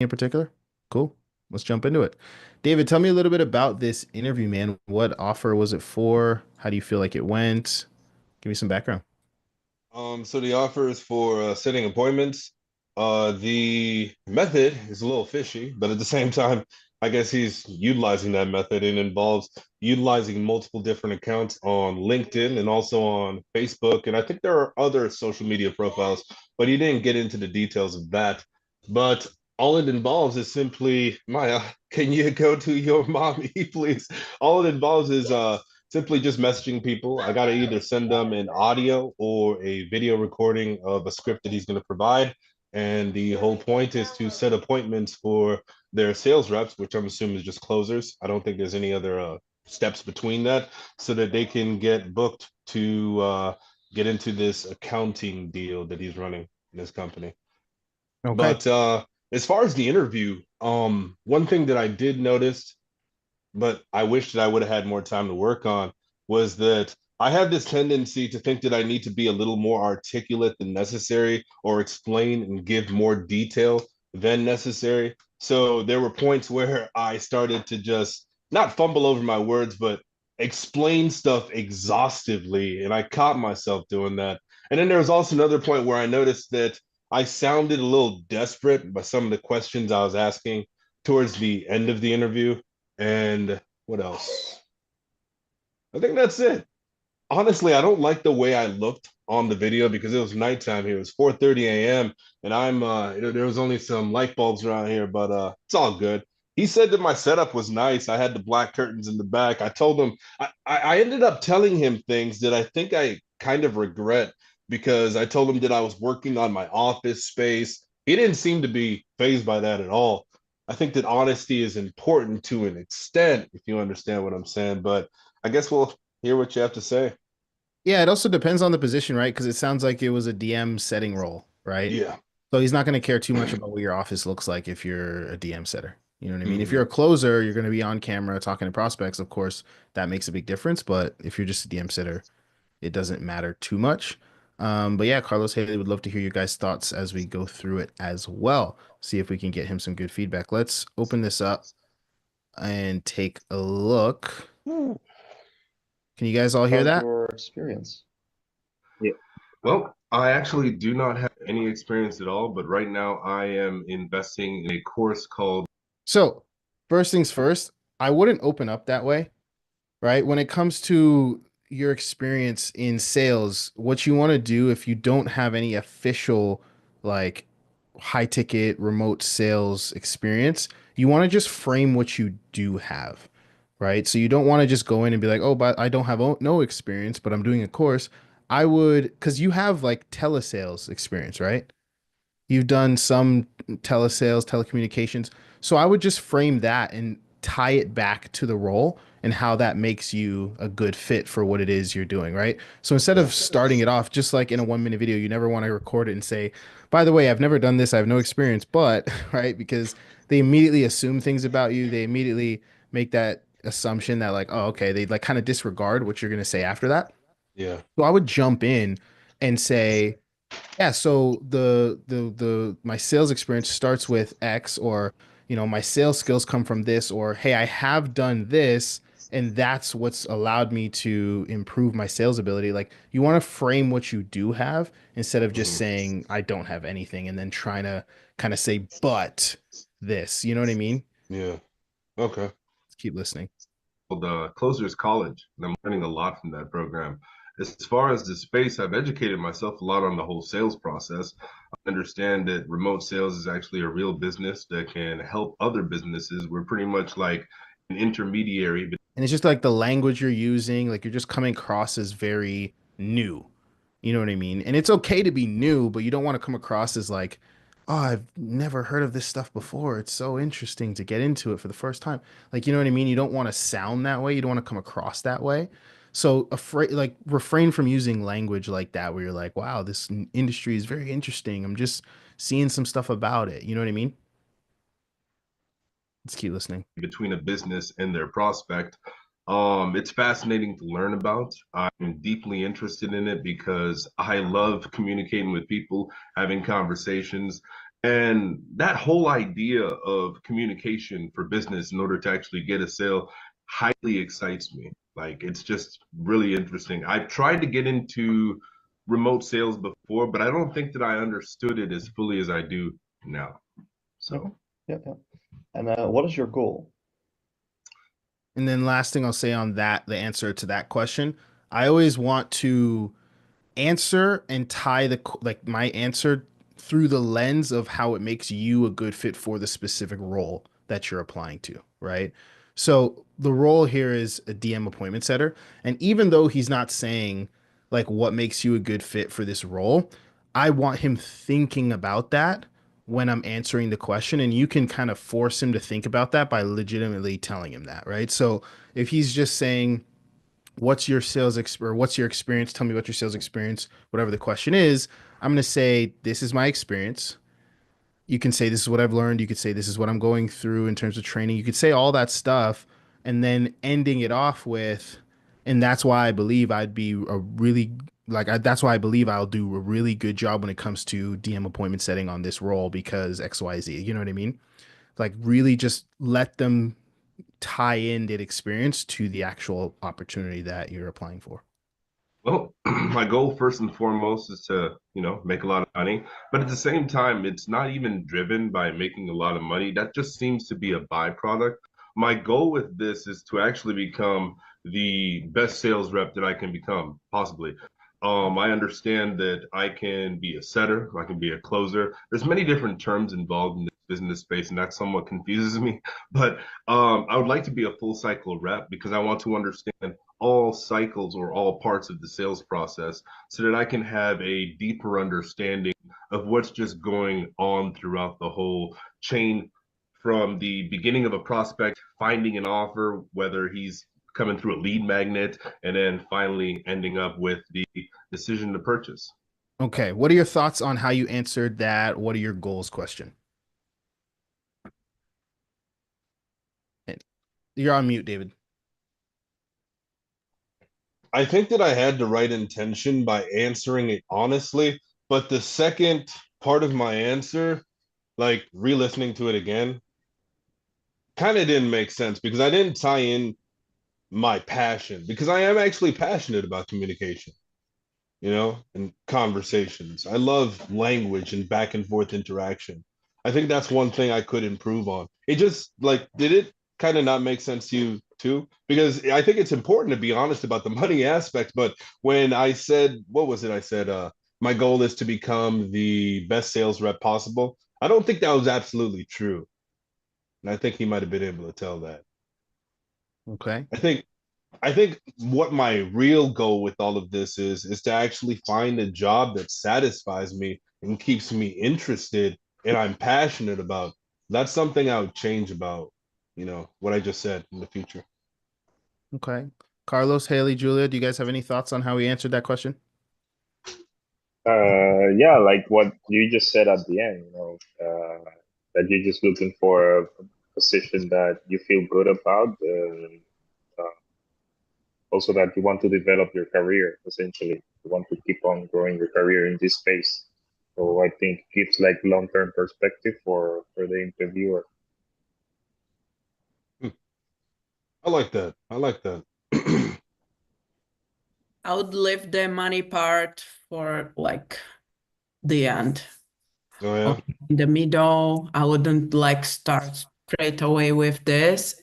in particular? Cool. Let's jump into it. David, tell me a little bit about this interview, man. What offer was it for? How do you feel like it went? Give me some background. So the offer is for setting appointments. The method is a little fishy, but at the same time, I guess he's utilizing that method and involves utilizing multiple different accounts on LinkedIn and also on Facebook. And I think there are other social media profiles, but he didn't get into the details of that. But all it involves is simply, Maya, can you go to your mommy, please? All it involves is simply just messaging people. I got to either send them an audio or a video recording of a script that he's going to provide. And the whole point is to set appointments for their sales reps, which I'm assuming is just closers. I don't think there's any other steps between that, so that they can get booked to get into this accounting deal that he's running in his company. Okay. But as far as the interview, one thing that I did notice, but I wish that I would have had more time to work on, was that I have this tendency to think that I need to be a little more articulate than necessary or explain and give more detail than necessary. So there were points where I started to just not fumble over my words, but explain stuff exhaustively. And I caught myself doing that. And then there was also another point where I noticed that I sounded a little desperate by some of the questions I was asking towards the end of the interview. And what else? I think that's it. Honestly, I don't like the way I looked on the video because it was nighttime here. It was 4:30 a.m. and there was only some light bulbs around here, but it's all good. He said that my setup was nice. I had the black curtains in the back. I told him I ended up telling him things that I think I kind of regret because I told him that I was working on my office space. He didn't seem to be fazed by that at all. I think that honesty is important to an extent, if you understand what I'm saying. But I guess we'll hear what you have to say. Yeah, it also depends on the position, right? Because it sounds like it was a DM setting role, right? Yeah. So he's not going to care too much about what your office looks like if you're a DM setter. You know what I mean? If you're Mhm. a closer, you're going to be on camera talking to prospects. Of course, that makes a big difference. But if you're just a DM setter, it doesn't matter too much. But yeah, Carlos Haley would love to hear you guys' thoughts as we go through it as well. See if we can get him some good feedback. Let's open this up and take a look. Hmm, Can you guys all hear about that? your experience. Yeah. Well, I actually do not have any experience at all, but right now I am investing in a course called. So, first things first, I wouldn't open up that way, right? When it comes to your experience in sales, what you want to do if you don't have any official, like, high ticket remote sales experience, you want to just frame what you do have, right? So you don't want to just go in and be like, oh, but I don't have no experience, but I'm doing a course. I would, because you have like telesales experience, right? You've done some telesales, telecommunications. So I would just frame that and tie it back to the role and how that makes you a good fit for what it is you're doing, right? So instead Yeah. of starting it off just like in a 1 minute video, you never want to record it and say, by the way, I've never done this, I have no experience, but, right? Because they immediately assume things about you. They immediately make that assumption that, like, oh, okay, they like kind of disregard what you're going to say after that. Yeah. So I would jump in and say, yeah, so the my sales experience starts with X, or my sales skills come from this, or hey, I have done this and that's what's allowed me to improve my sales ability. Like, you want to frame what you do have instead of just Mhm. saying I don't have anything and then trying to kind of say but this. You know what I mean? Yeah. Okay. Let's keep listening. The Closers College, and I'm learning a lot from that program. As far as the space, I've educated myself a lot on the whole sales process. I understand that remote sales is actually a real business that can help other businesses. We're pretty much like an intermediary. And it's just like the language you're using, like you're just coming across as very new. You know what I mean? And it's okay to be new, but you don't want to come across as like, oh, I've never heard of this stuff before. It's so interesting to get into it for the first time. Like, you know what I mean? You don't want to sound that way. You don't want to come across that way. So afraid, like, refrain from using language like that where you're like, wow, this industry is very interesting. I'm just seeing some stuff about it. You know what I mean? Let's keep listening. Between a business and their prospect. It's fascinating to learn about. I'm deeply interested in it because I love communicating with people, having conversations. And that whole idea of communication for business in order to actually get a sale highly excites me. Like it's just really interesting. I've tried to get into remote sales before, but I don't think that I understood it as fully as I do now. Okay. So, Yeah, yeah. And what is your goal? And then last thing I'll say on that, the answer to that question, I always want to answer and tie like my answer through the lens of how it makes you a good fit for the specific role that you're applying to, right? So the role here is a DM appointment setter, and even though he's not saying like what makes you a good fit for this role, I want him thinking about that when I'm answering the question, and you can kind of force him to think about that by legitimately telling him that, right? So if he's just saying what's your or what's your experience? Tell me what your sales experience, whatever the question is. I'm going to say, this is my experience. You can say, this is what I've learned. You could say, this is what I'm going through in terms of training. You could say all that stuff and then ending it off with, and that's why I believe I'd be a really, that's why I believe I'll do a really good job when it comes to DM appointment setting on this role because XYZ. You know what I mean? Like, really just let them tie in that experience to the actual opportunity that you're applying for. well, my goal first and foremost is to, make a lot of money. But at the same time, it's not even driven by making a lot of money. That just seems to be a byproduct. My goal with this is to actually become the best sales rep that I can become, possibly. I understand that I can be a setter, I can be a closer. There's many different terms involved in this business space, and that somewhat confuses me. But I would like to be a full cycle rep because I want to understand all cycles or all parts of the sales process so that I can have a deeper understanding of what's just going on throughout the whole chain from the beginning of a prospect finding an offer, whether he's coming through a lead magnet, and then finally ending up with the decision to purchase. Okay. What are your thoughts on how you answered that? What are your goals question? You're on mute, David. I think that I had the right intention by answering it honestly, but the second part of my answer, like re-listening to it again, kind of didn't make sense because I didn't tie in my passion because I am actually passionate about communication, and conversations. I love language and back and forth interaction. I think that's one thing I could improve on. It just like, did it kind of not make sense to you too? Because I think it's important to be honest about the money aspect. But when I said, what was it? I said, my goal is to become the best sales rep possible. I don't think that was absolutely true. And I think he might have been able to tell that. Okay. I think what my real goal with all of this is to actually find a job that satisfies me and keeps me interested and I'm passionate about. That's something I would change about, what I just said in the future. Okay. Carlos, Haley, Julia, do you guys have any thoughts on how we answered that question? Yeah, like what you just said at the end, that you're just looking for a position that you feel good about, uh, also that you want to develop your career, essentially. You want to keep on growing your career in this space. So I think it gives like long-term perspective for the interviewer. Hmm. I like that. I like that. I would leave the money part for like the end. Oh yeah. In the middle, I wouldn't like start straight away with this.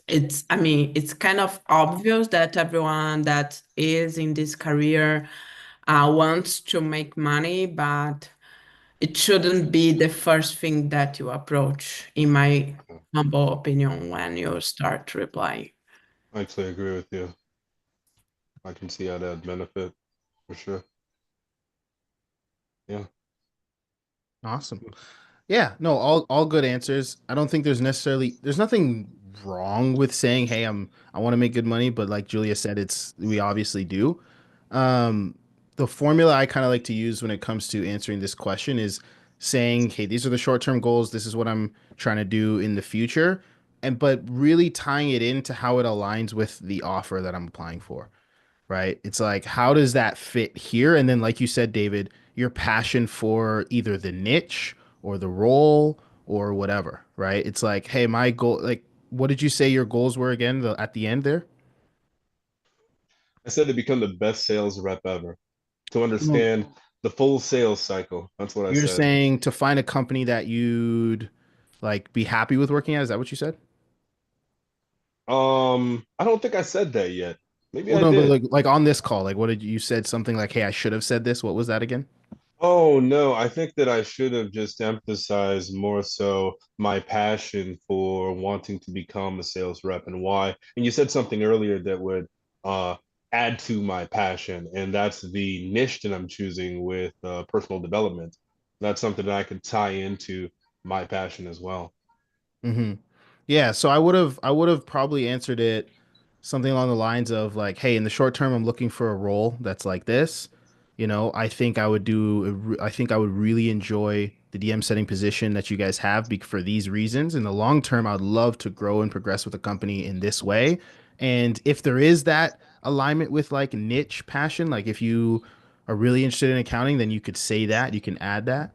I mean, it's kind of obvious that everyone that is in this career wants to make money, but it shouldn't be the first thing that you approach, in my humble opinion, when you start replying. I actually agree with you. I can see how that benefit for sure. Yeah. Awesome. Yeah, no, all good answers. I don't think there's nothing wrong with saying, "Hey, I want to make good money," but like Julia said, we obviously do. Um, the formula I kind of like to use when it comes to answering this question is saying, "Hey, these are the short-term goals. This is what I'm trying to do in the future." But really tying it into how it aligns with the offer that I'm applying for, right? It's like, how does that fit here? And then, like you said, David, your passion for either the niche or the role or whatever, right? It's like, hey, my goal, like, what did you say your goals were again at the end there? I said to become the best sales rep ever, to No. understand the full sales cycle. That's what I You're said. saying to find a company that you'd like be happy with working at. Is that what you said? I don't think I said that yet. Maybe Well, I no, but did. like on this call, like what did you said something like, hey, I should have said this. What was that again? Oh no, I think that I should have just emphasized more so my passion for wanting to become a sales rep and why. And you said something earlier that would uh add to my passion, and that's the niche that I'm choosing with personal development. That's something that I could tie into my passion as well. Hmm. Yeah, so I would have probably answered it something along the lines of like, hey, in the short term, I'm looking for a role that's like this. I think I would really enjoy the DM setting position that you guys have for these reasons. In the long term, I'd love to grow and progress with the company in this way. And if there is that alignment with like niche passion, like if you are really interested in accounting, then you could say that, you can add that.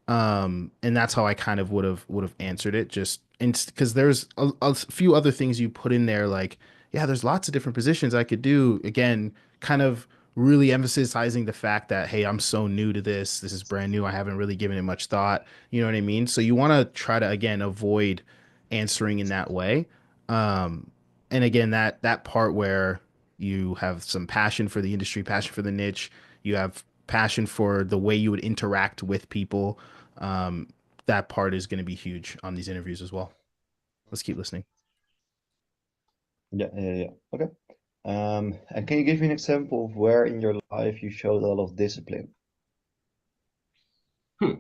And that's how I kind of would have answered it, just because there's a few other things you put in there, like, yeah, there's lots of different positions I could do. Again, kind of really emphasizing the fact that, hey, I'm so new to this. This is brand new. I haven't really given it much thought. You know what I mean? So you want to try to again avoid answering in that way. Um, and again, that part where you have some passion for the industry, passion for the niche, you have passion for the way you would interact with people. Um, that part is going to be huge on these interviews as well. Let's keep listening. Yeah. Okay. And can you give me an example of where in your life you showed a lot of discipline? Hmm.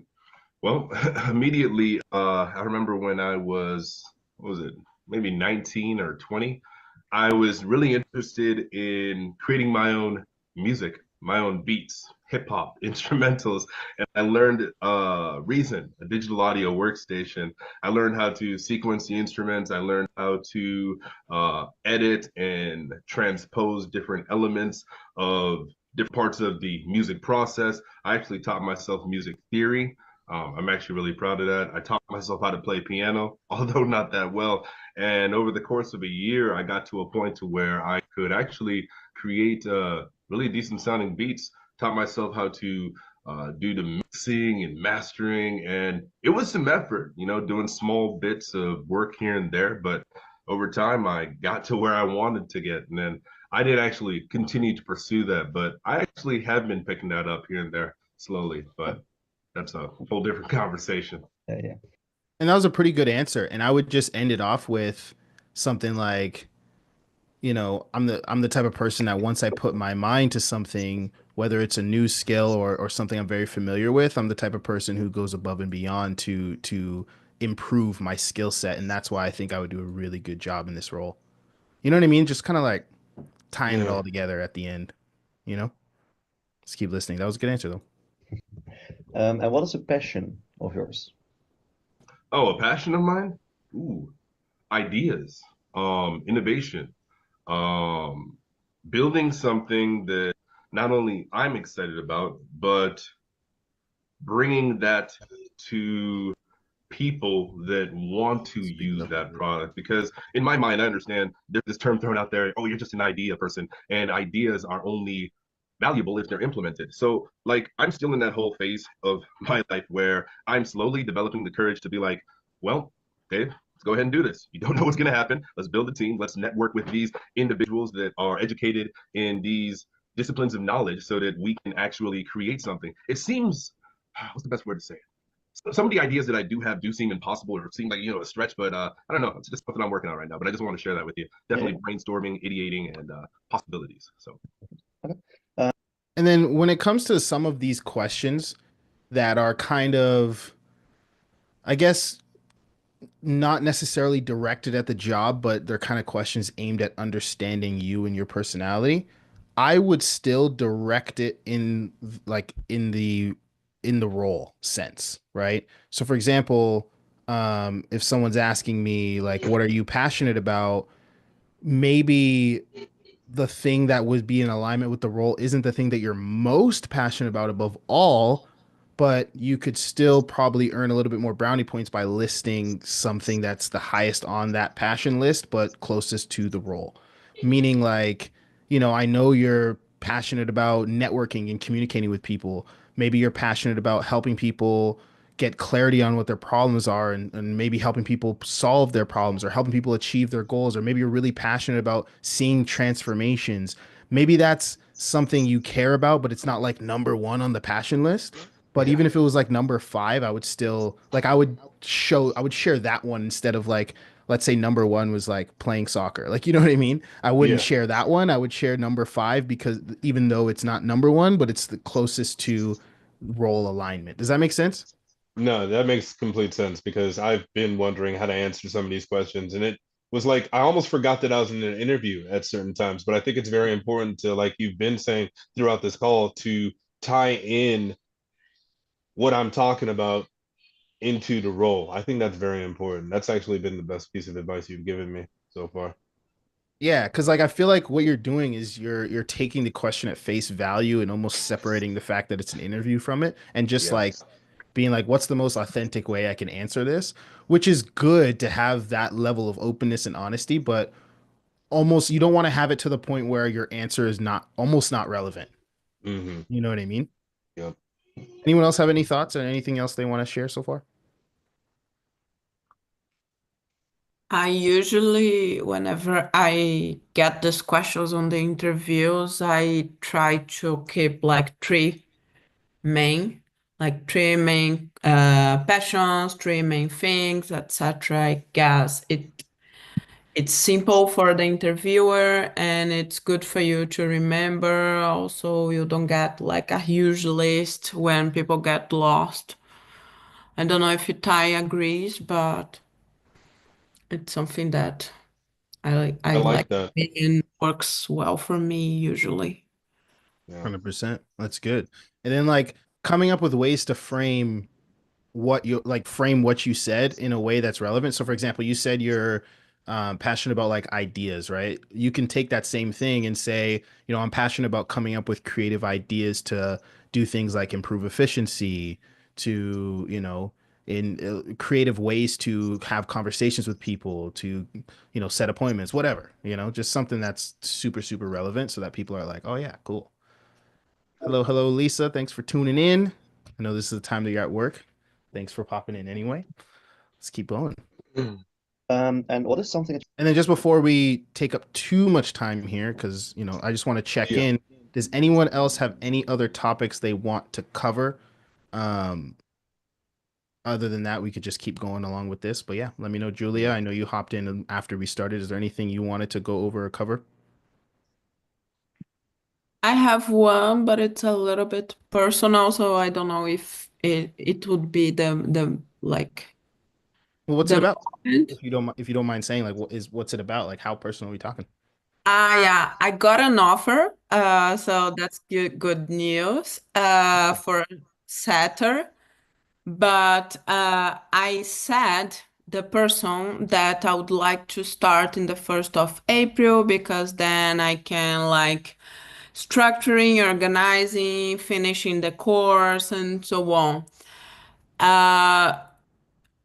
Well, immediately, I remember when I was, what was it, maybe 19 or 20, I was really interested in creating my own music, my own beats, hip hop, instrumentals, and I learned Reason, a digital audio workstation. I learned how to sequence the instruments. I learned how to edit and transpose different elements of different parts of the music process. I actually taught myself music theory. I'm actually really proud of that. I taught myself how to play piano, although not that well. And over the course of a year, I got to a point to where I could actually create really decent sounding beats. Taught myself how to do the mixing and mastering, and it was some effort, doing small bits of work here and there. But over time, I got to where I wanted to get, and then I did actually continue to pursue that. But I actually have been picking that up here and there slowly. But that's a whole different conversation. Yeah. And that was a pretty good answer. And I would just end it off with something like, I'm the type of person that once I put my mind to something, whether it's a new skill or something I'm very familiar with, I'm the type of person who goes above and beyond to improve my skill set. And that's why I think I would do a really good job in this role. You know what I mean? Just kind of like tying it Yeah. all together at the end, you know? Let's keep listening. That was a good answer though. And what is a passion of yours? Oh, a passion of mine? Ooh, ideas, innovation, um, building something that not only I'm excited about, but bringing that to people that want to Speak it use up a little that bit. product. Because in my mind, I understand there's this term thrown out there, oh, you're just an idea person, and ideas are only valuable if they're implemented. So, like, I'm still in that whole phase of my life where I'm slowly developing the courage to be like, well, Dave, let's go ahead and do this. You don't know what's going to happen. Let's build a team. Let's network with these individuals that are educated in these disciplines of knowledge so that we can actually create something. It seems, what's the best word to say it? Some of the ideas that I do have do seem impossible or seem like a stretch, but I don't know. It's just something I'm working on right now. But I just want to share that with you. Yeah. Definitely brainstorming, ideating, and possibilities. So Okay. Uh, And then when it comes to some of these questions that are kind of, I guess, not necessarily directed at the job, but they're kind of questions aimed at understanding you and your personality, I would still direct it in like in the role sense, right? So for example, if someone's asking me like, what are you passionate about? Maybe the thing that would be in alignment with the role isn't the thing that you're most passionate about above all, but you could still probably earn a little bit more brownie points by listing something that's the highest on that passion list, but closest to the role. Meaning, like, I know you're passionate about networking and communicating with people. Maybe you're passionate about helping people get clarity on what their problems are, and maybe helping people solve their problems or helping people achieve their goals. Or maybe you're really passionate about seeing transformations. Maybe that's something you care about, but it's not like number one on the passion list. But Yeah. even if it was like number five, I would still like I would share that one instead of like, let's say number one was like playing soccer. Like, you know what I mean? I wouldn't Yeah. share that one. I would share number five because even though it's not number one, but it's the closest to role alignment. Does that make sense? No, that makes complete sense because I've been wondering how to answer some of these questions, and it was like I almost forgot that I was in an interview at certain times. But I think it's very important to, like you've been saying throughout this call, to tie in what I'm talking about into the role. I think that's very important. That's actually been the best piece of advice you've given me so far. Yeah, because like I feel like what you're doing is you're taking the question at face value and almost separating the fact that it's an interview from it, and just like Yes. being like, what's the most authentic way I can answer this? Which is good to have that level of openness and honesty, but almost you don't want to have it to the point where your answer is not almost not relevant. Mm-hmm. You know what I mean? Yep. Anyone else have any thoughts or anything else they want to share so far? I usually, whenever I get these questions on the interviews, I try to keep like main, three main passions, three main things, etc. I guess it's simple for the interviewer and it's good for you to remember. Also, you don't get like a huge list when people get lost. I don't know if Ty agrees, but it's something that I I like like that. and works well for me usually. Yeah. 100%. That's good. And then like coming up with ways to frame what you said in a way that's relevant. So for example, you said you're passionate about like ideas, right? You can take that same thing and say, I'm passionate about coming up with creative ideas to do things like improve efficiency, to, in creative ways to have conversations with people, to, set appointments, whatever, just something that's super, super relevant so that people are like, oh yeah, cool. Hello, hello, Lisa. Thanks for tuning in. I know this is the time that you're at work. Thanks for popping in anyway. Let's keep going. And what is something that And then just before we take up too much time here, because I just want to check Yeah. in. Does anyone else have any other topics they want to cover? Um, Other than that, we could just keep going along with this. But yeah, let me know, Julia. I know you hopped in after we started. Is there anything you wanted to go over or cover? I have one, but it's a little bit personal, so I don't know if it would be the like Well, what's it the about? moment. If you don't mind saying, like, what's it about? Like, how personal are we talking? Yeah, I got an offer, so that's good news for Saturn. But I said the person that I would like to start in the 1st of April because then I can like structuring, organizing, finishing the course, and so on. Uh,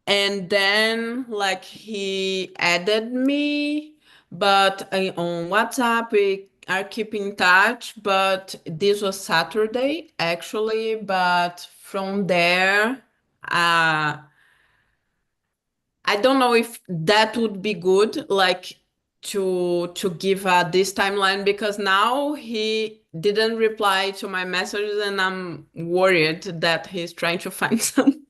and then like he added me, but on WhatsApp we are keeping in touch. But this was Saturday actually, but from there, uh, I don't know if that would be good, like to give this timeline because now he didn't reply to my messages and I'm worried that he's trying to find someone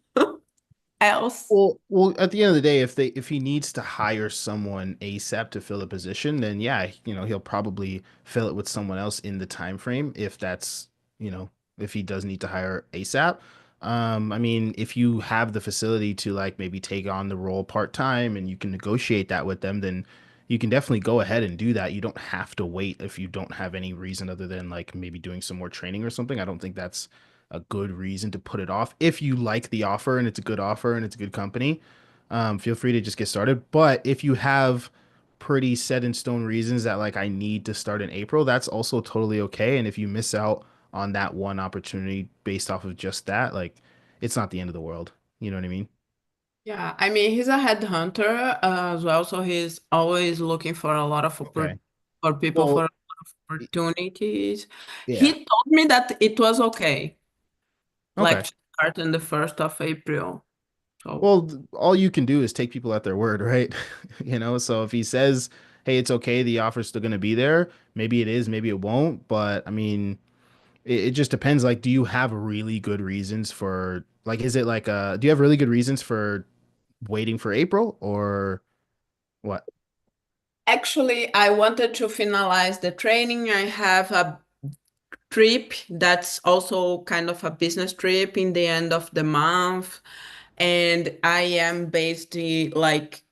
else. Well, at the end of the day, if he needs to hire someone ASAP to fill a position, then yeah, he'll probably fill it with someone else in the time frame if that's, if he does need to hire ASAP. I mean, if you have the facility to like maybe take on the role part-time and you can negotiate that with them, then you can definitely go ahead and do that. You don't have to wait if you don't have any reason other than like maybe doing some more training or something. I don't think that's a good reason to put it off. If you like the offer and it's a good offer and it's a good company, feel free to just get started. But if you have pretty set in stone reasons that like I need to start in April, that's also totally okay. And if you miss out on that one opportunity based off of just that, like it's not the end of the world. You know what I mean? Yeah, I mean, he's a headhunter as well, so he's always looking for a lot of Okay. for people for Well, opportunities. He yeah. told me that it was okay, like Okay. to start on the 1st of April. So, Well, all you can do is take people at their word, right? You know, so if he says, "Hey, it's okay, the offer's still going to be there," maybe it is, maybe it won't, but I mean, it just depends. Like, do you have really good reasons for like is it like do you have really good reasons for waiting for April or what? actually, I wanted to finalize the training. I have a trip that's also kind of a business trip in the end of the month, and I am based like,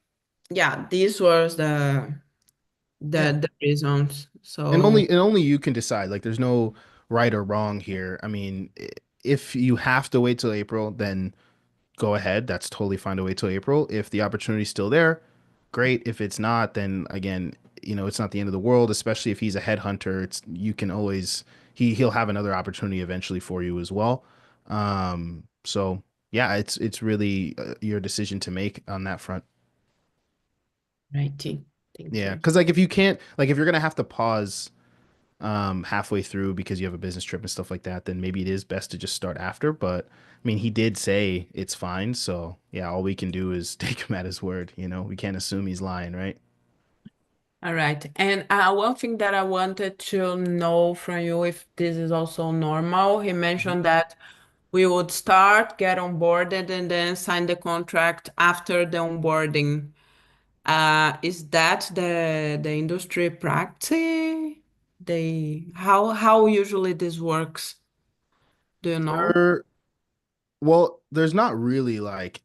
yeah, these was Yeah. the reasons. And So, only you can decide. Like there's no right or wrong here. I mean, if you have to wait till April, then go ahead. That's totally fine to wait till April. If the opportunity's still there, great. If it's not, then again, you know, it's not the end of the world, especially if he's a headhunter. It's you can always he'll have another opportunity eventually for you as well. So yeah, it's really your decision to make on that front. righty. Thank Yeah, you. because like if you can't like if you're gonna have to pause halfway through because you have a business trip and stuff like that, then maybe it is best to just start after. But I mean, he did say it's fine. So yeah, all we can do is take him at his word. You know, we can't assume he's lying, right? All right. And one thing that I wanted to know from you, if this is also normal, he Mhm. mentioned that we would start, get onboarded, and then sign the contract after the onboarding. Is that the industry practice? How usually this works? Do you know? There, well, there's not really like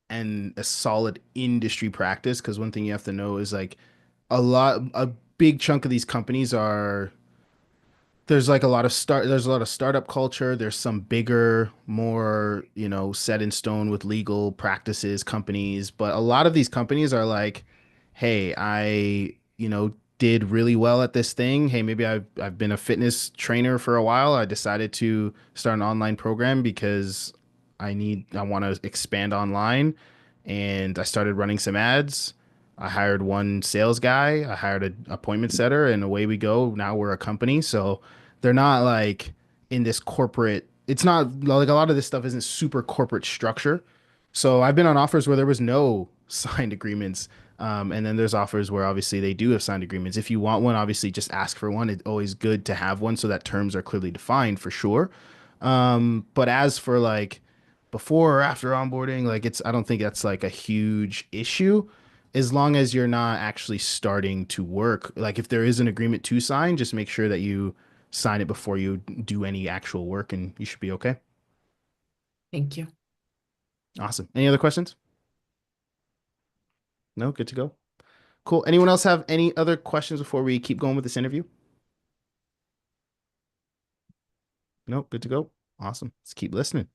a solid industry practice because one thing you have to know is like a big chunk of these companies are there's a lot of startup culture. There's some bigger, more, you know, set in stone with legal practices companies, but a lot of these companies are like, hey, I, you know, did really well at this thing. Hey, maybe I've been a fitness trainer for a while. I decided to start an online program because I want to expand online and I started running some ads. I hired one sales guy, I hired an appointment setter, and away we go. Now we're a company. So they're not like in this corporate, it's not like a lot of this stuff isn't super corporate structure. So I've been on offers where there was no signed agreements. And then there's offers where obviously they do have signed agreements. If you want one, obviously just ask for one. It's always good to have one so that terms are clearly defined for sure. But as for like before or after onboarding, like I don't think that's like a huge issue as long as you're not actually starting to work. Like if there is an agreement to sign, just make sure that you sign it before you do any actual work and you should be okay. Thank you. Awesome. Any other questions? No, good to go. Cool. Anyone else have any other questions before we keep going with this interview? No, good to go. Awesome. Let's keep listening.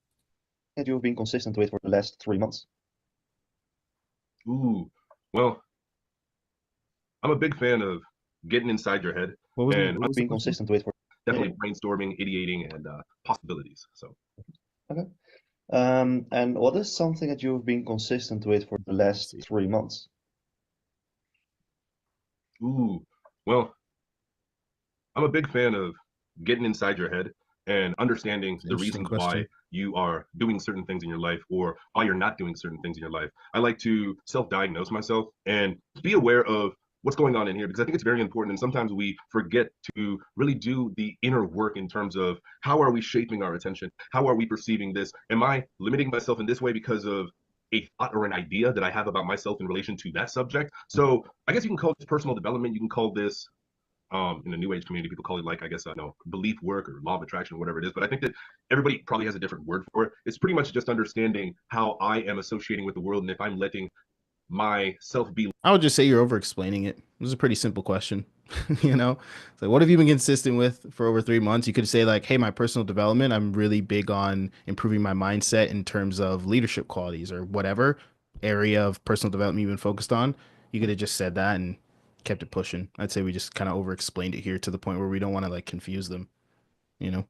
That you've been consistent with for the last 3 months? Ooh, well, I'm a big fan of getting inside your head and You've been consistent with for definitely brainstorming, ideating, and possibilities. So, okay. And what is something that you've been consistent with for the last 3 months? ooh, well, I'm a big fan of getting inside your head and understanding the Interesting reasons why question. you are doing certain things in your life or why you're not doing certain things in your life. I like to self-diagnose myself and be aware of what's going on in here because I think it's very important. And sometimes we forget to really do the inner work in terms of how are we shaping our attention? How are we perceiving this? Am I limiting myself in this way because of a thought or an idea that I have about myself in relation to that subject? So I guess you can call this personal development. You can call this in the new age community, people call it like I guess I know belief work or law of attraction, or whatever it is. But I think that everybody probably has a different word for it. It's pretty much just understanding how I am associating with the world, and if I'm letting myself be. I would just say you're over explaining it. It was a pretty simple question. You know, so what have you been consistent with for over 3 months? You could say like, hey, my personal development, I'm really big on improving my mindset in terms of leadership qualities or whatever area of personal development you've been focused on. You could have just said that and kept it pushing. I'd say we just kind of over explained it here to the point where we don't want to like confuse them, you know?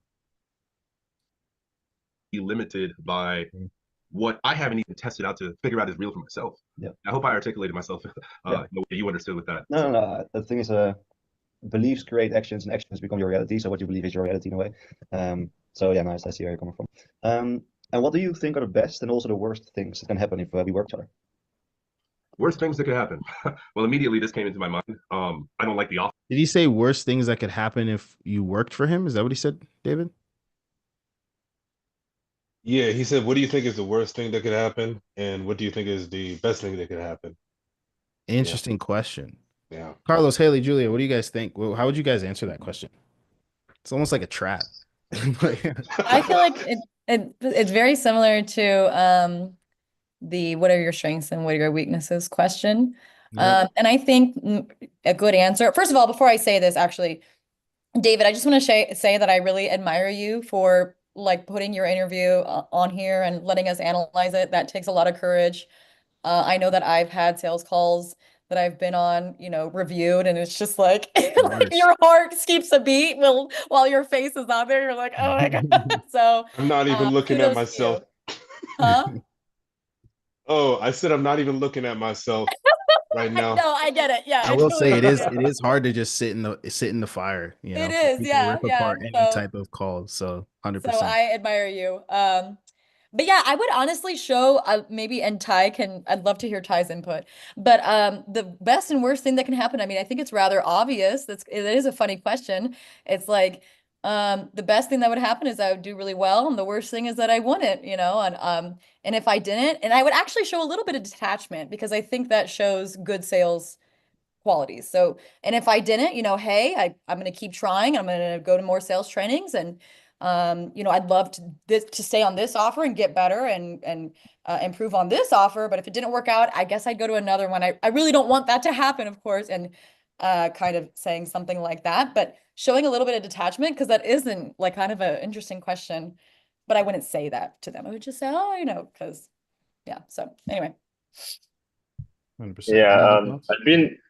be limited by Mm. what I haven't even tested out to figure out is real for myself. Yeah. I hope I articulated myself Yeah. in the way you understood with that. No. The thing is, beliefs create actions, and actions become your reality. So what you believe is your reality in a way. So yeah, nice. I see where you're coming from. And what do you think are the best and also the worst things that can happen if we work together? Worst things that could happen. Well, immediately this came into my mind. I don't like the office. Did he say worst things that could happen if you worked for him? Is that what he said, David? Yeah, he said, what do you think is the worst thing that could happen? And what do you think is the best thing that could happen? Interesting question. Yeah. Carlos, Haley, Julia, what do you guys think? How would you guys answer that question? It's almost like a trap. I feel like it's very similar to the what are your strengths and what are your weaknesses question. Yep. And I think a good answer. First of all, before I say this, actually, David, I just want to say that I really admire you for like putting your interview on here and letting us analyze it. That takes a lot of courage. I know that I've had sales calls that I've been on, reviewed, and it's just like, like your heart skips a beat while your face is on there. You're like, oh my God. So I'm not even looking at kudos to myself. you. Huh? Oh, I said I'm not even looking at myself right now. No, I get it. Yeah, I will totally say it get is hard to just sit in the fire, It is, You can yeah, rip yeah. apart any So type of call. So 100%. So I admire you. But yeah, I would honestly show maybe, and I'd love to hear Ty's input. But the best and worst thing that can happen, I mean, I think it's rather obvious. It is a funny question. It's like the best thing that would happen is I would do really well, and the worst thing is that I wouldn't, and if I didn't, and I would actually show a little bit of detachment because I think that shows good sales qualities. So, and if I didn't, hey, I'm going to keep trying. I'm going to go to more sales trainings, and I'd love to stay on this offer and get better and improve on this offer. But if it didn't work out, I guess I'd go to another one. I really don't want that to happen, of course, and kind of saying something like that, but showing a little bit of detachment, because that isn't like kind of an interesting question. But I wouldn't say that to them. I would just say, oh, because yeah. So anyway. 100%. Yeah,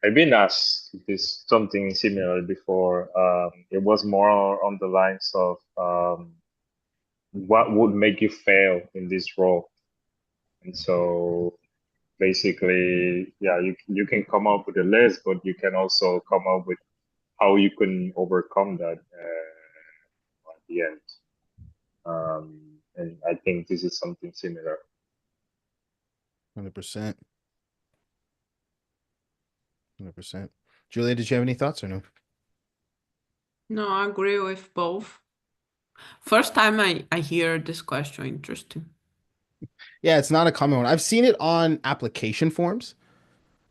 I've been asked this something similar before. It was more on the lines of what would make you fail in this role, and so basically, yeah, you can come up with a list, but you can also come up with how you can overcome that at the end. And I think this is something similar. 100%. 100%. Julia, did you have any thoughts or no? No, I agree with both. First time I hear this question. Interesting. Yeah, it's not a common one. I've seen it on application forms.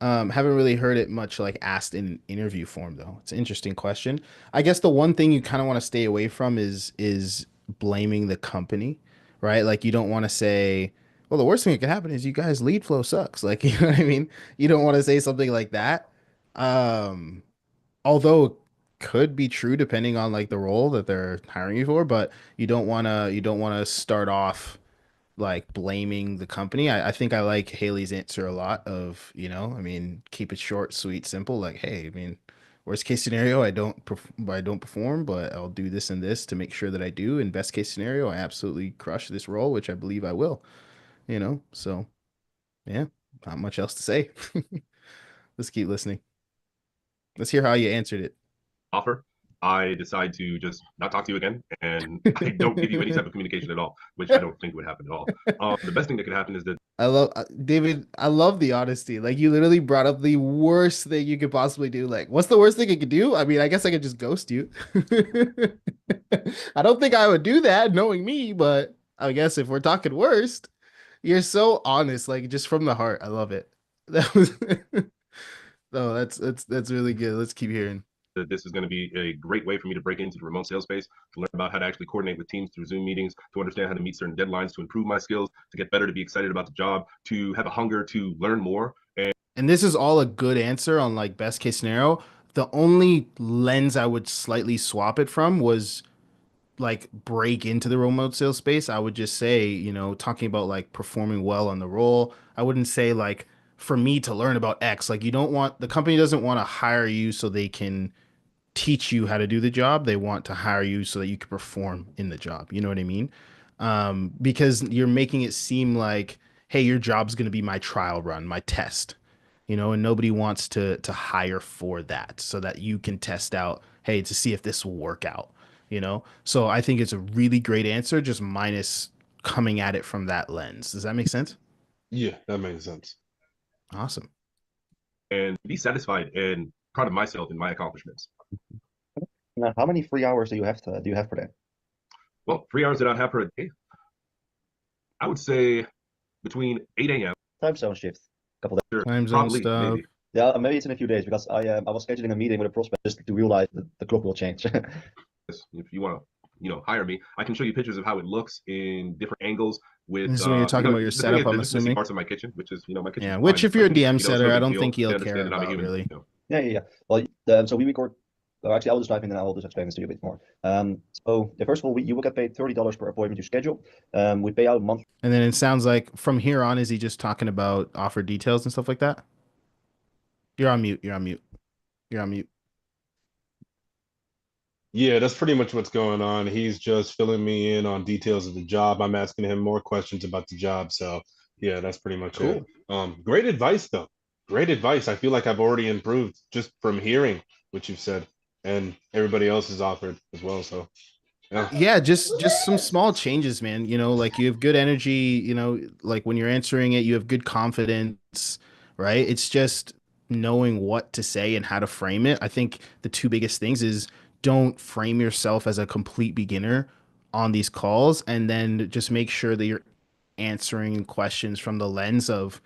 Haven't really heard it much like asked in interview form though. It's an interesting question. I guess the one thing you kind of want to stay away from is blaming the company, right? Like you don't want to say, well, the worst thing that could happen is you guys lead flow sucks. Like, you know what I mean? You don't want to say something like that. Although it could be true depending on like the role that they're hiring you for, but you don't want to start off like blaming the company. I think I like Haley's answer a lot of, I mean, keep it short, sweet, simple. Like, hey, I mean, worst case scenario, I don't perform, but I'll do this and this to make sure that I do. In best case scenario, I absolutely crush this role, which I believe I will, So yeah, not much else to say. Let's keep listening. Let's hear how you answered it. Offer, I decide to just not talk to you again, and I don't give you any type of communication at all, which I don't think would happen at all. The best thing that could happen is that I love David. I love the honesty. Like you literally brought up the worst thing you could possibly do. Like, what's the worst thing you could do? I mean, I guess I could just ghost you. I don't think I would do that, knowing me, but I guess if we're talking worst, you're so honest, like just from the heart. I love it. That was no, that's really good. Let's keep hearing. this is going to be a great way for me to break into the remote sales space, to learn about how to actually coordinate with teams through Zoom meetings, to understand how to meet certain deadlines, to improve my skills, to get better, to be excited about the job, to have a hunger to learn more. And this is all a good answer on like best case scenario. The only lens I would slightly swap it from was like break into the remote sales space. I would just say, talking about like performing well on the role. I wouldn't say like for me to learn about X. Like the company doesn't want to hire you so they can teach you how to do the job. They want to hire you so that you can perform in the job. You know what I mean? because you're making it seem like, hey, your job's going to be my trial run, my test, and nobody wants to hire for that so that you can test out, hey, to see if this will work out. So I think it's a really great answer, just minus coming at it from that lens. Does that make sense? Yeah, that makes sense. Awesome. And be satisfied and proud of myself and my accomplishments. Now, how many free hours do you have per day? Well, 3 hours that I have per day, I would say between 8 a.m. Time zone shift. Couple days. Time zone Probably, stuff. maybe. Yeah, maybe it's in a few days because I was scheduling a meeting with a prospect just to realize that the clock will change. If you want to, hire me, I can show you pictures of how it looks in different angles with, This is when you're talking about your the thing setup, is, I'm they're just missing assuming. parts of my kitchen, which is, my kitchen. Yeah, which if you're a DM it's no setter, I big don't deal. think They he'll understand care that I'm a about human. really. Yeah. Well, so we record. Well, actually, I will just dive in and I will just explain this to you a bit more. So first of all, you will get paid $30 per appointment you schedule. We pay out monthly. And then it sounds like from here on, is he just talking about offer details and stuff like that? You're on mute. You're on mute. You're on mute. Yeah, that's pretty much what's going on. He's just filling me in on details of the job. I'm asking him more questions about the job. So yeah, that's pretty much it. Great advice though. Great advice. I feel like I've already improved just from hearing what you've said and everybody else has offered as well. So yeah. Yeah, just some small changes, man. Like you have good energy, like when you're answering it, you have good confidence, right? It's just knowing what to say and how to frame it. I think the two biggest things is don't frame yourself as a complete beginner on these calls, and then just make sure that you're answering questions from the lens of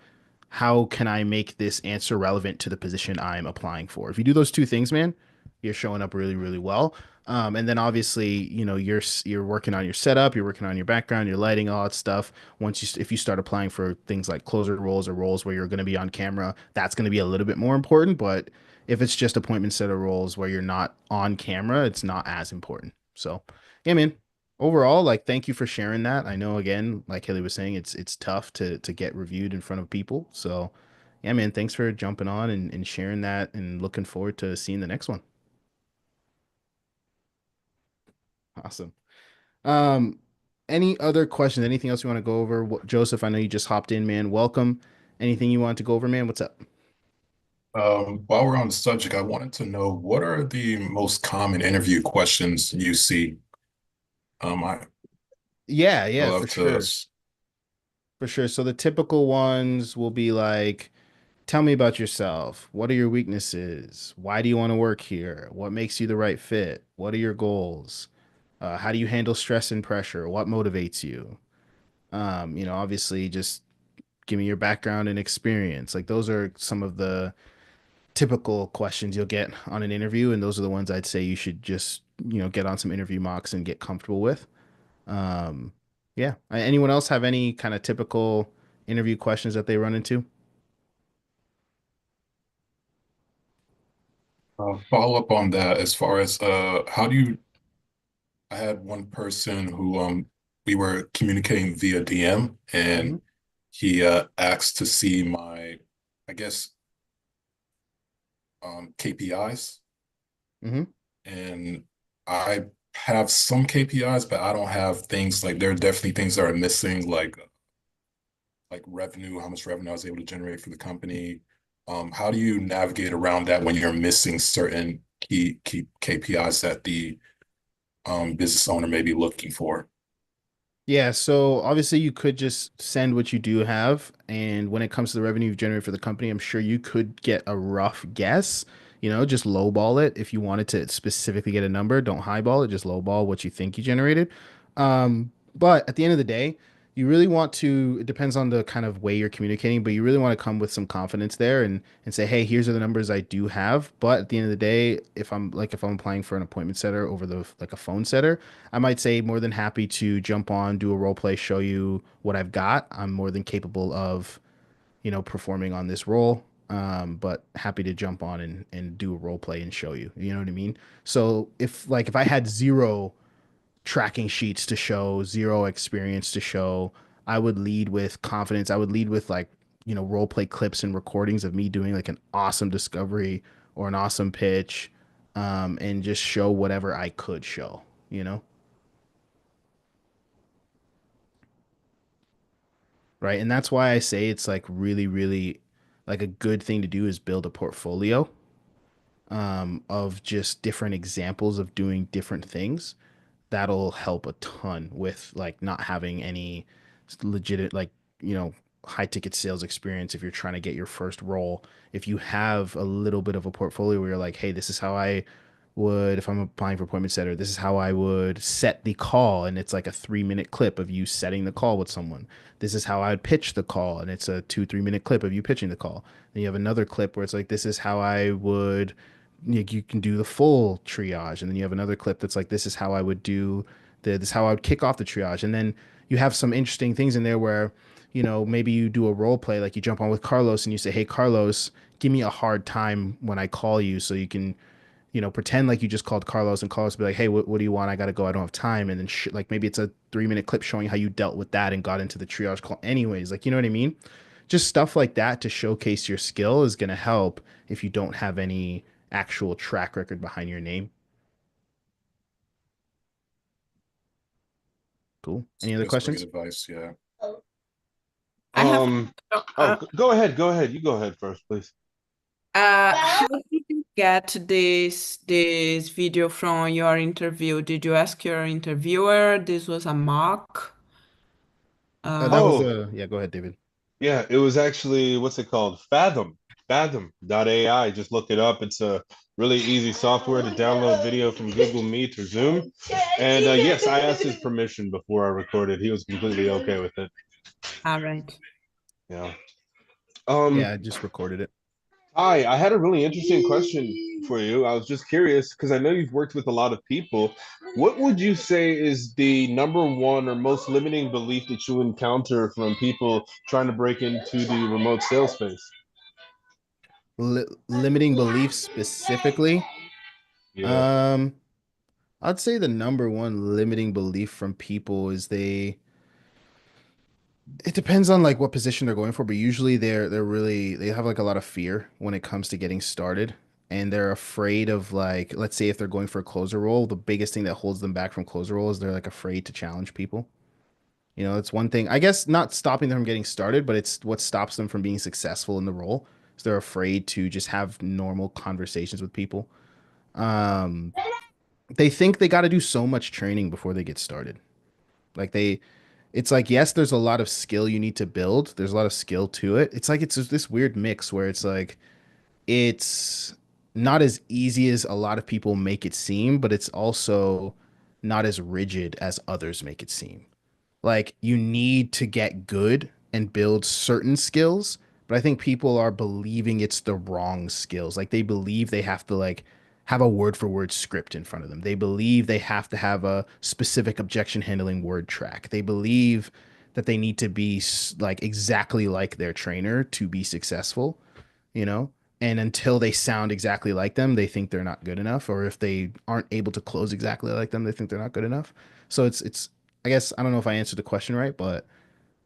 how can I make this answer relevant to the position I'm applying for. If you do those two things, man, you're showing up really, really well. And then obviously, you're working on your setup, you're working on your background, your lighting, all that stuff. If you start applying for things like closer roles or roles where you're going to be on camera, that's going to be a little bit more important. But if it's just appointment setter roles where you're not on camera, it's not as important. So, yeah, man. Overall, like, thank you for sharing that. I know, again, like Haley was saying, it's tough to get reviewed in front of people. So, yeah, man, thanks for jumping on and sharing that, and looking forward to seeing the next one. Awesome. Um, any other questions? Anything else you want to go over? Joseph, I know you just hopped in, man. Welcome. Anything you want to go over, man? What's up? While we're on the subject, I wanted to know what are the most common interview questions you see? I Yeah, love for to. sure. For sure. So the typical ones will be like, tell me about yourself. What are your weaknesses? Why do you want to work here? What makes you the right fit? What are your goals? How do you handle stress and pressure? What motivates you? Obviously just give me your background and experience. Like those are some of the typical questions you'll get on an interview, and those are the ones I'd say you should just, get on some interview mocks and get comfortable with. Um, yeah. Anyone else have any kind of typical interview questions that they run into? Follow up on that as far as how do you I had one person who we were communicating via DM Hmm. and he asked to see my, I guess, KPIs. Hmm. And I have some KPIs, but I don't have things like there are definitely things that are missing, like revenue, how much revenue I was able to generate for the company. How do you navigate around that when you're missing certain key KPIs that the business owner may be looking for? Yeah, so obviously you could just send what you do have, and when it comes to the revenue you've generated for the company, I'm sure you could get a rough guess, just lowball it if you wanted to specifically get a number. Don't highball it, just lowball what you think you generated. But at the end of the day, you really want to, it depends on the kind of way you're communicating, but you really want to come with some confidence there and say, hey, here's are the numbers I do have. But at the end of the day, if I'm applying for an appointment setter over the like a phone setter, I might say more than happy to jump on, do a role play, show you what I've got. I'm more than capable of, performing on this role. But happy to jump on and do a role play and show you. You know what I mean? So if I had zero tracking sheets to show, zero experience to show, I would lead with confidence. I would lead with like, role play clips and recordings of me doing like an awesome discovery or an awesome pitch, and just show whatever I could show, you know? right? And that's why I say it's like really, really like a good thing to do is build a portfolio of just different examples of doing different things. That'll help a ton with like not having any legit like, you know, high ticket sales experience if you're trying to get your first role. If you have a little bit of a portfolio where you're like, hey, this is how I would, if I'm applying for appointment setter, this is how I would set the call. And it's like a 3 minute clip of you setting the call with someone. This is how I would pitch the call. And it's a 2, 3 minute clip of you pitching the call. Then you have another clip where it's like, this is how I would, you can do the full triage. And then you have another clip that's like, this is how I would do this is how I would kick off the triage. And then you have some interesting things in there where, you know, maybe you do a role play, like you jump on with Carlos and you say, hey, Carlos, give me a hard time when I call you so you can, you know, pretend like you just called Carlos and Carlos will be like, hey, what do you want? I got to go. I don't have time. And then like maybe it's a 3 minute clip showing how you dealt with that and got into the triage call anyways. Like, you know what I mean? Just stuff like that to showcase your skill is going to help if you don't have any actual track record behind your name. Cool. Any other That's great questions? advice. Yeah. I have Go ahead. Go ahead. You go ahead first, please. how did you get this video from your interview? Did you ask your interviewer? This was a mock. That was Oh, a yeah. Go ahead, David. yeah, it was actually, what's it called? Fathom.ai. Just look it up. It's a really easy software to download video from Google Meet or Zoom. And yes, I asked his permission before I recorded. He was completely okay with it. All right. Yeah. Yeah, I just recorded it. Hi, I had a really interesting question for you. I was just curious because I know you've worked with a lot of people. What would you say is the number one or most limiting belief that you encounter from people trying to break into the remote sales space? Limiting beliefs specifically. Yeah. I'd say the number one limiting belief from people is it depends on like what position they're going for, but usually they're really they have like a lot of fear when it comes to getting started. And they're afraid of like, let's say if they're going for a closer role, the biggest thing that holds them back from closer role is they're like afraid to challenge people. You know, it's one thing, I guess not stopping them from getting started, but it's what stops them from being successful in the role. So they're afraid to just have normal conversations with people. Um, they think they got to do so much training before they get started. Like it's like, yes, there's a lot of skill you need to build. There's a lot of skill to it. It's like, it's just this weird mix where it's like, it's not as easy as a lot of people make it seem, but it's also not as rigid as others make it seem. Like you need to get good and build certain skills, but I think people are believing it's the wrong skills. Like they believe they have to like have a word for word script in front of them. They believe they have to have a specific objection handling word track. They believe that they need to be like exactly like their trainer to be successful, you know? And until they sound exactly like them, they think they're not good enough. Or if they aren't able to close exactly like them, they think they're not good enough. So it's I guess I don't know if I answered the question right, but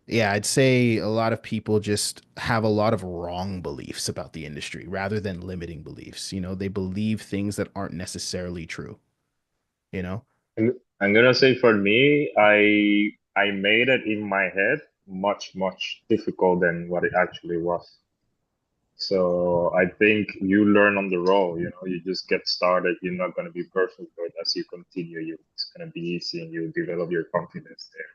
yeah, I'd say a lot of people just have a lot of wrong beliefs about the industry rather than limiting beliefs. You know, they believe things that aren't necessarily true, you know? I'm gonna say for me, I made it in my head much difficult than what it actually was. So I think you learn on the roll, you know, you just get started. You're not gonna be perfect, but as you continue, it's gonna be easy and you develop your confidence there.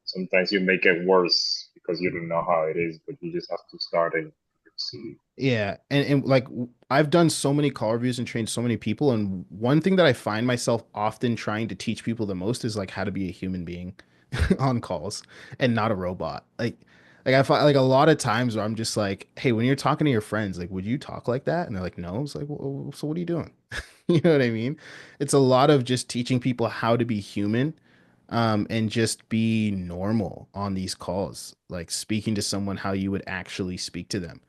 Sometimes you make it worse because you don't know how it is, but you just have to start and see. Yeah, and like I've done so many call reviews and trained so many people, and one thing that I find myself often trying to teach people the most is like how to be a human being on calls and not a robot. Like I find like a lot of times where I'm just like, hey, when you're talking to your friends, like, would you talk like that? And they're like, no. It's like, well, so what are you doing? You know what I mean? It's a lot of just teaching people how to be human, and just be normal on these calls, like speaking to someone how you would actually speak to them,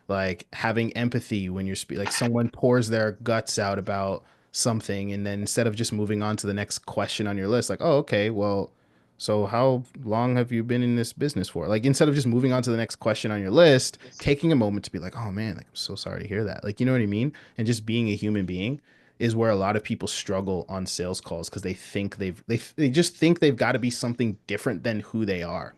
like having empathy when you're like someone pours their guts out about something, and then instead of just moving on to the next question on your list, like, oh, okay, well, so how long have you been in this business for? Like instead of just moving on to the next question on your list, taking a moment to be like, oh man, like I'm so sorry to hear that. Like, you know what I mean? And just being a human being is where a lot of people struggle on sales calls because they think they just think they've got to be something different than who they are,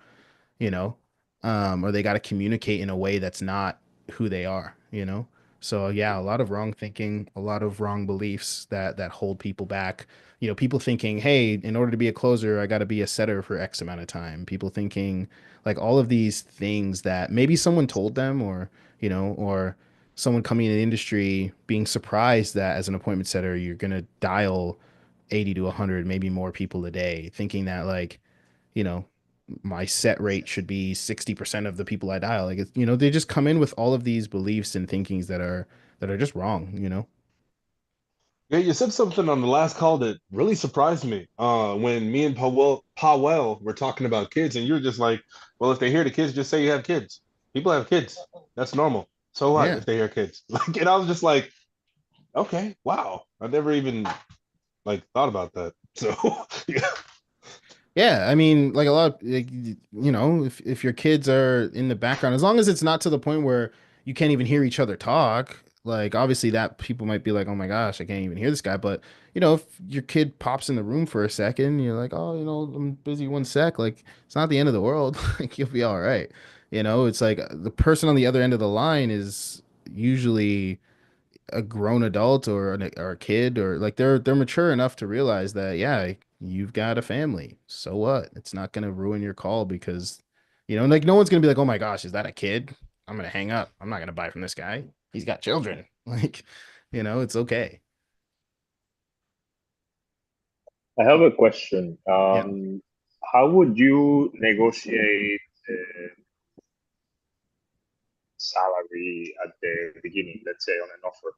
you know? or they got to communicate in a way that's not who they are, you know? So yeah, a lot of wrong thinking, a lot of wrong beliefs that hold people back. You know, people thinking, hey, in order to be a closer, I got to be a setter for X amount of time. People thinking like all of these things that maybe someone told them, or, you know, or someone coming in the industry being surprised that as an appointment setter, you're going to dial 80 to 100, maybe more people a day, thinking that like, you know, my set rate should be 60% of the people I dial. Like, it's, you know, they just come in with all of these beliefs and thinkings that are just wrong, you know? Yeah, you said something on the last call that really surprised me. When me and Powell were talking about kids, and you're just like, "Well, if they hear the kids, just say you have kids. People have kids. That's normal. So what Yeah. if they hear kids?" Like, and I was just like, "Okay, wow. I never even like thought about that." So, yeah, Yeah, I mean, like a lot of, like, you know, if your kids are in the background, as long as it's not to the point where you can't even hear each other talk, like obviously that people might be like, oh my gosh, I can't even hear this guy. But you know, if your kid pops in the room for a second, you're like, oh, you know, I'm busy 1 sec. Like it's not the end of the world. Like you'll be all right. You know, it's like the person on the other end of the line is usually a grown adult or a kid, or like they're mature enough to realize that yeah, you've got a family, so what, it's not going to ruin your call because you know, like no one's going to be like, oh my gosh, is that a kid, I'm going to hang up, I'm not going to buy from this guy, he's got children. Like, you know, it's okay. I have a question. Yeah. How would you negotiate salary at the beginning, let's say on an offer?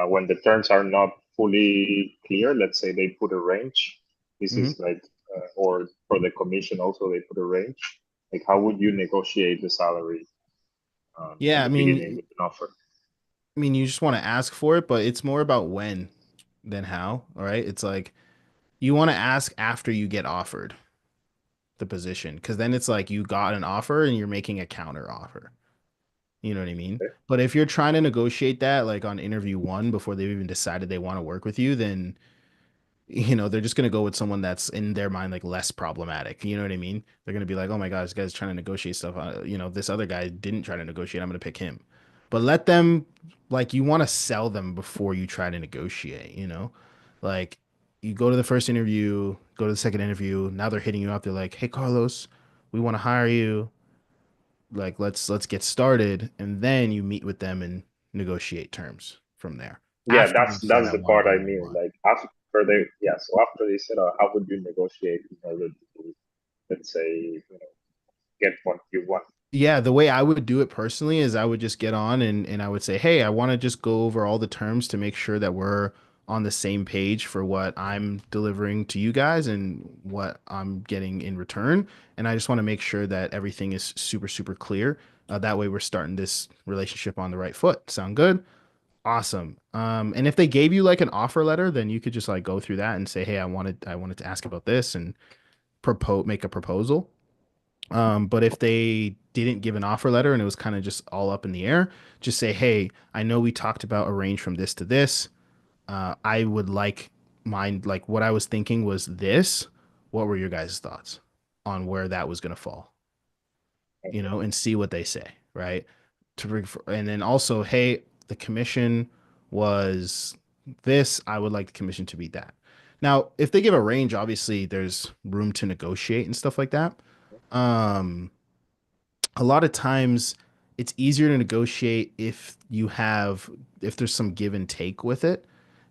When the terms are not fully clear, let's say they put a range. This Hmm. is like, or for the commission also they put a range. Like, how would you negotiate the salary at Yeah, the beginning with an offer? I mean you just want to ask for it, but it's more about when than how. All right, it's like you want to ask after you get offered the position, because then it's like you got an offer and you're making a counter offer. You know what I mean? Okay. But if you're trying to negotiate that like on interview one before they've even decided they want to work with you, then you know, they're just gonna go with someone that's in their mind like less problematic. You know what I mean? They're gonna be like, oh my God, this guy's trying to negotiate stuff. You know, this other guy didn't try to negotiate. I'm gonna pick him. But let them, like, you want to sell them before you try to negotiate, you know? Like you go to the first interview, go to the second interview, now they're hitting you up. They're like, hey Carlos, we want to hire you, like let's get started, and then you meet with them and negotiate terms from there Yeah, after that's they've said that's I the want to part bring I you mean. on. Like after they, yeah, so after they said, how would you negotiate in order to, let's say, get what you want? Yeah, the way I would do it personally is I would just get on and I would say, hey, I want to just go over all the terms to make sure that we're on the same page for what I'm delivering to you guys and what I'm getting in return. And I just want to make sure that everything is super, super clear. That way we're starting this relationship on the right foot. Sound good? Awesome. And if they gave you like an offer letter, then you could just like go through that and say, hey, I wanted to ask about this and make a proposal. But if they didn't give an offer letter and it was kind of just all up in the air, just say, hey, I know we talked about a range from this to this. I would like mine, like what I was thinking was this. What were your guys' thoughts on where that was going to fall? You know, and see what they say, right? And then also, hey, the commission was this. I would like the commission to be that. Now, if they give a range, obviously there's room to negotiate and stuff like that. Um, a lot of times it's easier to negotiate if there's some give and take with it.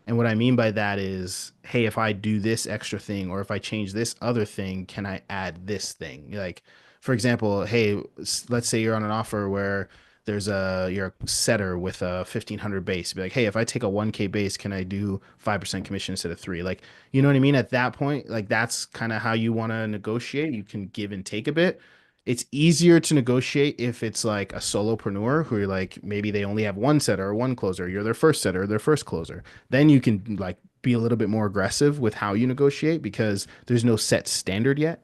And what I mean by that is, hey, if I do this extra thing or if I change this other thing, can I add this thing? Like, for example, hey, let's say you're on an offer where you're a setter with a 1500 base. Be like, hey, if I take a 1K base, can I do 5% commission instead of 3? Like, you know what I mean? At that point, like that's kind of how you want to negotiate. You can give and take a bit. It's easier to negotiate if it's like a solopreneur who, you're like, maybe they only have one setter or one closer. You're their first setter or their first closer. Then you can like be a little bit more aggressive with how you negotiate because there's no set standard yet.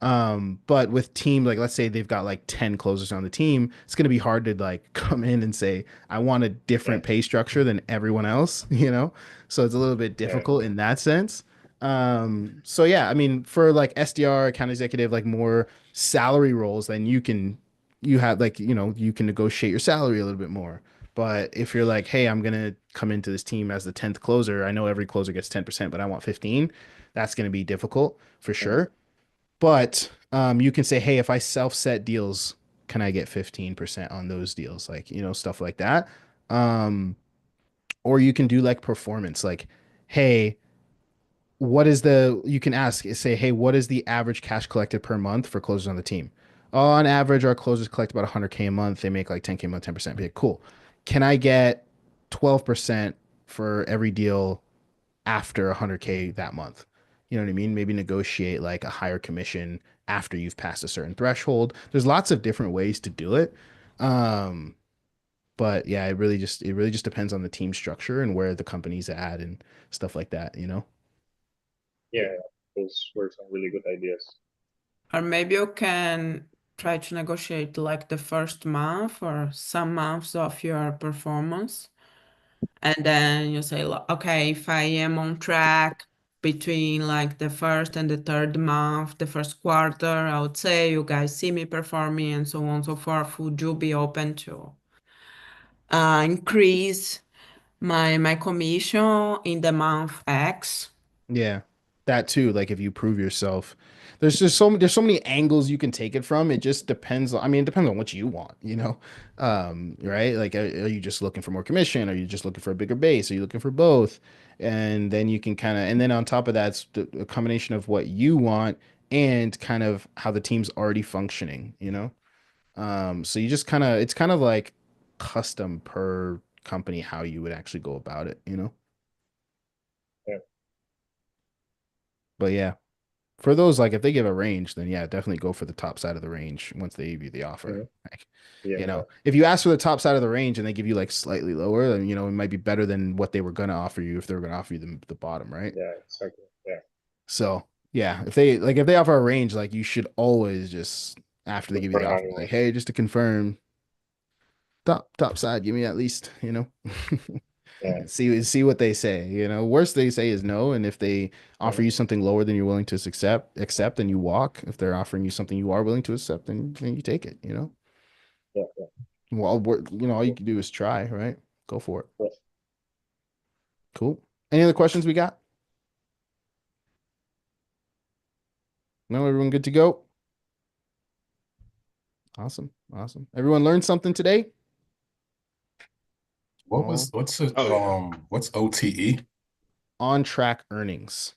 But with team, like let's say they've got like 10 closers on the team, it's gonna be hard to like come in and say, I want a Yeah, different pay structure than everyone else, you know? So it's a little bit yeah. difficult in that sense. So yeah, I mean, for like SDR, account executive, like more salary roles, then you have like, you can negotiate your salary a little bit more. But if you're like, hey, I'm gonna come into this team as the 10th closer, I know every closer gets 10%, but I want 15, that's gonna be difficult for Mhm. sure. But you can say, hey, if I self-set deals, can I get 15% on those deals? Like, stuff like that. Um, or you can do like performance, like, hey, you can ask, say, hey, what is the average cash collected per month for closers on the team? Oh, on average, our closers collect about 100K a month. They make like 10K a month, 10%. Be like, cool. Can I get 12% for every deal after 100K that month? You know what I mean? Maybe negotiate like a higher commission after you've passed a certain threshold. There's lots of different ways to do it. Um, but yeah, it really just depends on the team structure and where the company's at and stuff like that. Yeah, those were some really good ideas. Or maybe you can try to negotiate like the first month or some months of your performance. And then you say, okay, if I am on track between like the first and the third month, the first quarter, I would say you guys see me performing and so on and so forth. Would you be open to increase my commission in the month X? Yeah, that too. Like if you prove yourself, there's so many angles you can take it from. It just depends. I mean, it depends on what you want. Right? Like, are you just looking for more commission? Are you just looking for a bigger base? Are you looking for both? And then you can and then on top of that, it's a combination of what you want and kind of how the team's already functioning. So you just it's kind of like custom per company how you would actually go about it. Yeah. But yeah. For those, like if they give a range, then yeah, definitely go for the top side of the range once they give you the offer. Mhm. Like, Yeah. if you ask for the top side of the range and they give you like slightly lower, then it might be better than what they were gonna offer you if they were gonna offer you the bottom, right? Yeah, exactly. Yeah. So yeah, if they offer a range, like you should always just after they Look give you for the a offer, higher like, one. hey, just to confirm, top side, give me at least. Yeah. See what they say. Worst they say is no, and if they offer Mhm. you something lower than you're willing to accept, then you walk. If they're offering you something you are willing to accept, then you take it. Yeah. Yeah. Well, all you can do is try, right? Go for it. Yeah. Cool. Any other questions we got? No, everyone good to go? Awesome. Awesome. Everyone learned something today? Oh, Oh yeah. What's OTE? on track earnings.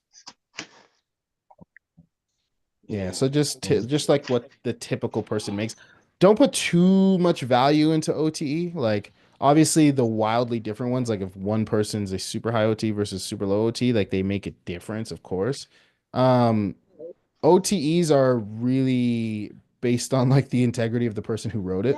Yeah, so just like what the typical person makes. Don't put too much value into OTE. Like obviously the wildly different ones, like if one person's a super high OT versus super low OT, like they make a difference, of course. Um, OTEs are really based on like the integrity of the person who wrote it.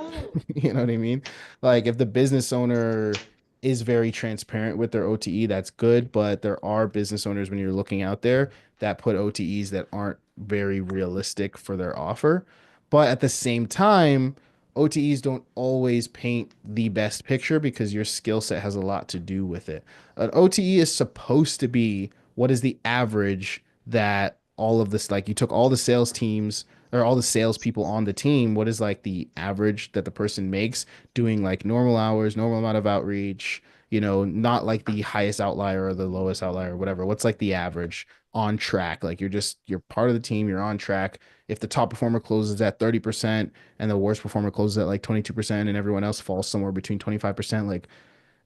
You know what I mean? Like if the business owner is very transparent with their OTE, that's good. But there are business owners when you're looking out there that put OTEs that aren't very realistic for their offer. But at the same time, OTEs don't always paint the best picture because your skill set has a lot to do with it. An OTE is supposed to be what is the average that all of this, like you took all the sales teams or all the salespeople on the team, what is like the average that the person makes doing like normal hours, normal amount of outreach, not like the highest outlier or the lowest outlier or whatever. What's like the average on track? Like you're part of the team, you're on track. If the top performer closes at 30% and the worst performer closes at like 22% and everyone else falls somewhere between 25%, like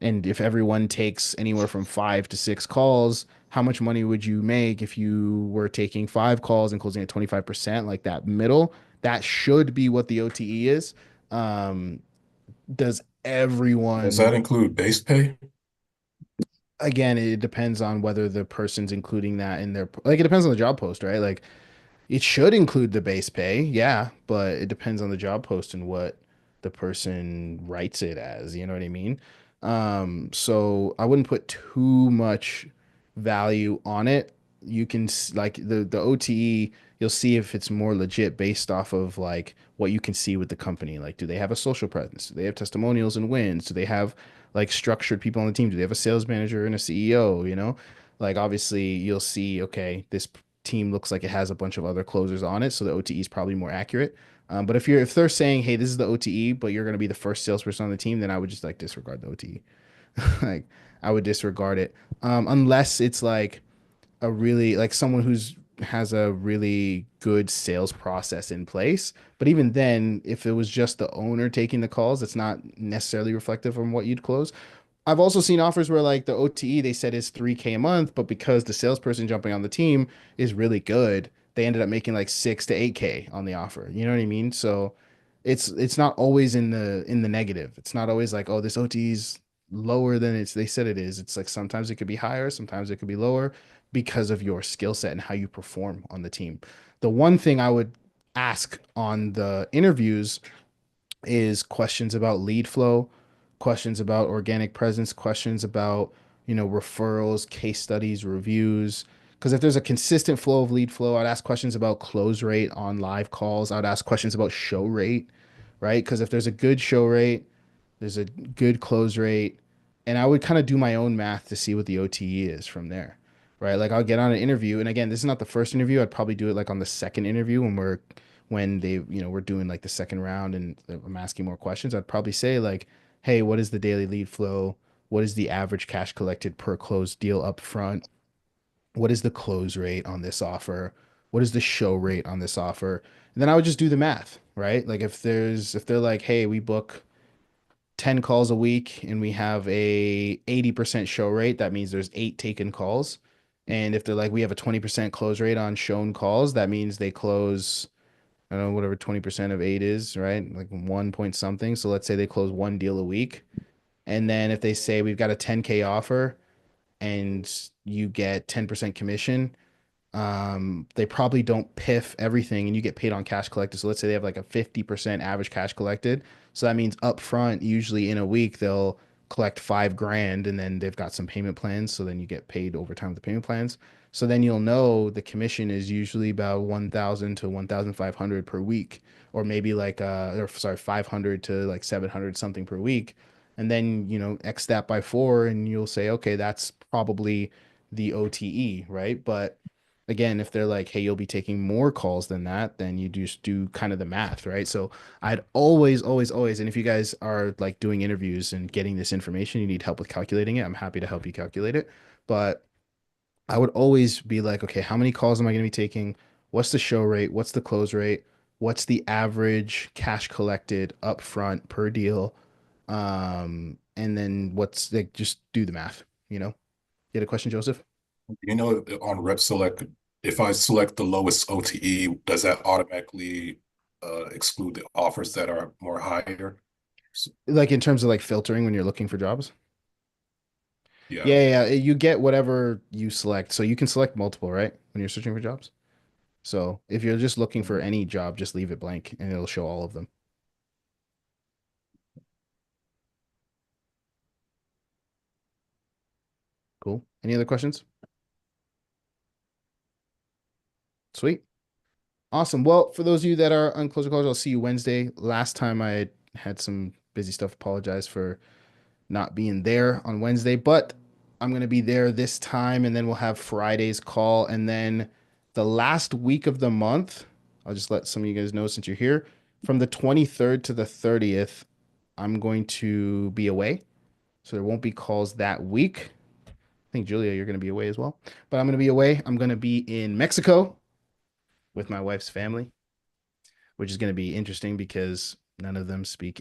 and if everyone takes anywhere from 5 to 6 calls, how much money would you make if you were taking 5 calls and closing at 25%? Like that middle, that should be what the OTE is. Um, does Does that everyone, include base pay? again, it depends on whether the person's including that in their, like, it depends on the job post, right? Like, it should include the base pay, yeah, but it depends on the job post and what the person writes it as, you know what I mean? So I wouldn't put too much value on it. You can like the OTE, you'll see if it's more legit based off of like what you can see with the company. Like, do they have a social presence? Do they have testimonials and wins? Do they have like structured people on the team? Do they have a sales manager and a CEO, Like obviously you'll see, okay, this team looks like it has a bunch of other closers on it, so the OTE is probably more accurate. But if they're saying, hey, this is the OTE, but you're going to be the first salesperson on the team, then I would just like disregard the OTE. Like I would disregard it, unless it's like a really like someone who's has a really good sales process in place. But even then, if it was just the owner taking the calls, it's not necessarily reflective on what you'd close. I've also seen offers where like the OTE they said is 3K a month, but because the salesperson jumping on the team is really good, they ended up making like 6 to 8K on the offer. You know what I mean? So it's not always in the negative. It's not always like, oh, this OTE is lower than they said it is. It's like sometimes it could be higher, sometimes it could be lower because of your skill set and how you perform on the team. The one thing I would ask on the interviews is questions about lead flow, questions about organic presence, questions about, referrals, case studies, reviews. Because if there's a consistent flow of lead flow, I'd ask questions about close rate on live calls. I'd ask questions about show rate, right? Because if there's a good show rate, there's a good close rate, and I would kind of do my own math to see what the OTE is from there, right? Like I'll get on an interview, and again, this is not the first interview. I'd probably do it like on the second interview when they, we're doing like the second round and I'm asking more questions. I'd probably say like, hey, what is the daily lead flow? What is the average cash collected per closed deal up front? What is the close rate on this offer? What is the show rate on this offer? And then I would just do the math, right? Like if they're like, hey, we book 10 calls a week and we have a 80% show rate, that means there's 8 taken calls. And if they're like, we have a 20% close rate on shown calls, that means they close, I don't know, whatever 20% of 8 is, right? Like 1 point something. So let's say they close one deal a week. And then if they say we've got a 10K offer and you get 10% commission, they probably don't piff everything and you get paid on cash collected. So let's say they have like a 50% average cash collected. So that means up front, usually in a week, they'll collect 5 grand and then they've got some payment plans. So then you get paid over time with the payment plans. So then you'll know the commission is usually about 1,000 to 1,500 per week, or maybe like, or sorry, 500 to like 700 something per week. And then, X that by 4 and you'll say, okay, that's probably the OTE, right? But again, if they're like, hey, you'll be taking more calls than that, then you just do kind of the math, right? So I'd always, always, always, and if you guys are like doing interviews and getting this information, you need help with calculating it, I'm happy to help you calculate it. But I would always be like, okay, how many calls am I going to be taking? What's the show rate? What's the close rate? What's the average cash collected up front per deal? And then what's like, just do the math, You had a question, Joseph? On rep select, if I select the lowest OTE, does that automatically exclude the offers that are more higher? Like in terms of like filtering when you're looking for jobs? Yeah. Yeah. You get whatever you select. So you can select multiple, right? When you're searching for jobs. So if you're just looking for any job, just leave it blank and it'll show all of them. Cool. Any other questions? Sweet. Awesome. Well, for those of you that are on Closer College, I'll see you Wednesday. Last time I had some busy stuff. Apologize for not being there on Wednesday, but I'm going to be there this time, and then we'll have Friday's call. And then the last week of the month, I'll just let some of you guys know since you're here, from the 23rd to the 30th, I'm going to be away. So there won't be calls that week. I think, Julia, you're going to be away as well. But I'm going to be away. I'm going to be in Mexico with my wife's family, which is going to be interesting because none of them speak